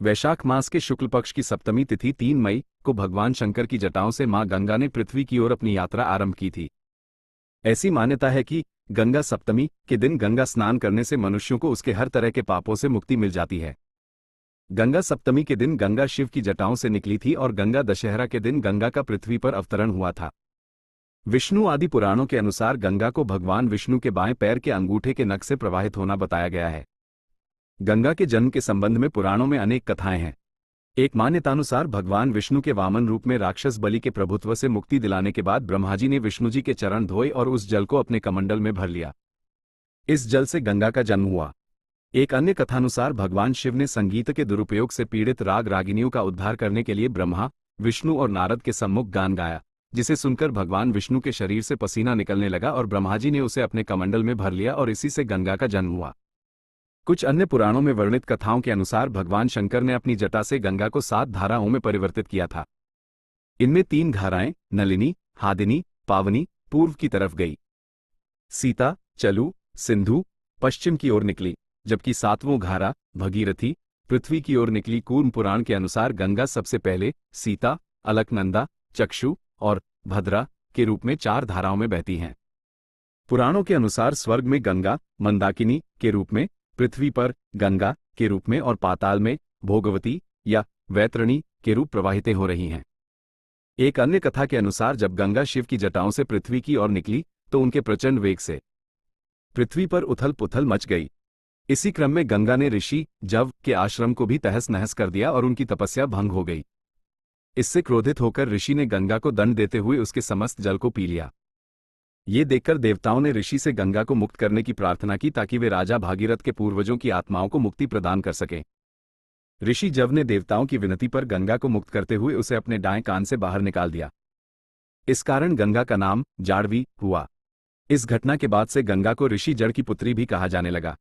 वैशाख मास के शुक्ल पक्ष की सप्तमी तिथि 3 मई को भगवान शंकर की जटाओं से मां गंगा ने पृथ्वी की ओर अपनी यात्रा आरंभ की थी। ऐसी मान्यता है कि गंगा सप्तमी के दिन गंगा स्नान करने से मनुष्यों को उसके हर तरह के पापों से मुक्ति मिल जाती है। गंगा सप्तमी के दिन गंगा शिव की जटाओं से निकली थी और गंगा दशहरा के दिन गंगा का पृथ्वी पर अवतरण हुआ था। विष्णु आदि पुराणों के अनुसार गंगा को भगवान विष्णु के बाएं पैर के अंगूठे के नख से प्रवाहित होना बताया गया है। गंगा के जन्म के संबंध में पुराणों में अनेक कथाएं हैं। एक मान्यतानुसार भगवान विष्णु के वामन रूप में राक्षस बलि के प्रभुत्व से मुक्ति दिलाने के बाद ब्रह्मा जी ने विष्णु जी के चरण धोए और उस जल को अपने कमंडल में भर लिया। इस जल से गंगा का जन्म हुआ। एक अन्य कथानुसार भगवान शिव ने संगीत के दुरुपयोग से पीड़ित राग रागिनियों का उद्धार करने के लिए ब्रह्मा, विष्णु और नारद के सम्मुख गान गाया, जिसे सुनकर भगवान विष्णु के शरीर से पसीना निकलने लगा और ब्रह्मा जी ने उसे अपने कमंडल में भर लिया और इसी से गंगा का जन्म हुआ। कुछ अन्य पुराणों में वर्णित कथाओं के अनुसार भगवान शंकर ने अपनी जटा से गंगा को 7 धाराओं में परिवर्तित किया था। इनमें 3 धाराएं नलिनी, हादिनी, पावनी पूर्व की तरफ गई, सीता, चलू, सिंधु पश्चिम की ओर निकली, जबकि 7वां धारा भगीरथी पृथ्वी की ओर निकली। कूर्म पुराण के अनुसार गंगा सबसे पहले सीता, अलकनंदा, चक्षु और भद्रा के रूप में 4 धाराओं में बहती हैं। पुराणों के अनुसार स्वर्ग में गंगा मंदाकिनी के रूप में, पृथ्वी पर गंगा के रूप में और पाताल में भोगवती या वैतरणी के रूप प्रवाहित हो रही हैं। एक अन्य कथा के अनुसार जब गंगा शिव की जटाओं से पृथ्वी की ओर निकली तो उनके प्रचंड वेग से पृथ्वी पर उथल पुथल मच गई। इसी क्रम में गंगा ने ऋषि जव के आश्रम को भी तहस नहस कर दिया और उनकी तपस्या भंग हो गई। इससे क्रोधित होकर ऋषि ने गंगा को दंड देते हुए उसके समस्त जल को पी लिया। ये देखकर देवताओं ने ऋषि से गंगा को मुक्त करने की प्रार्थना की ताकि वे राजा भागीरथ के पूर्वजों की आत्माओं को मुक्ति प्रदान कर सकें। ऋषि जव ने देवताओं की विनती पर गंगा को मुक्त करते हुए उसे अपने दाएं कान से बाहर निकाल दिया। इस कारण गंगा का नाम जाह्नवी हुआ। इस घटना के बाद से गंगा को ऋषि जड़ की पुत्री भी कहा जाने लगा।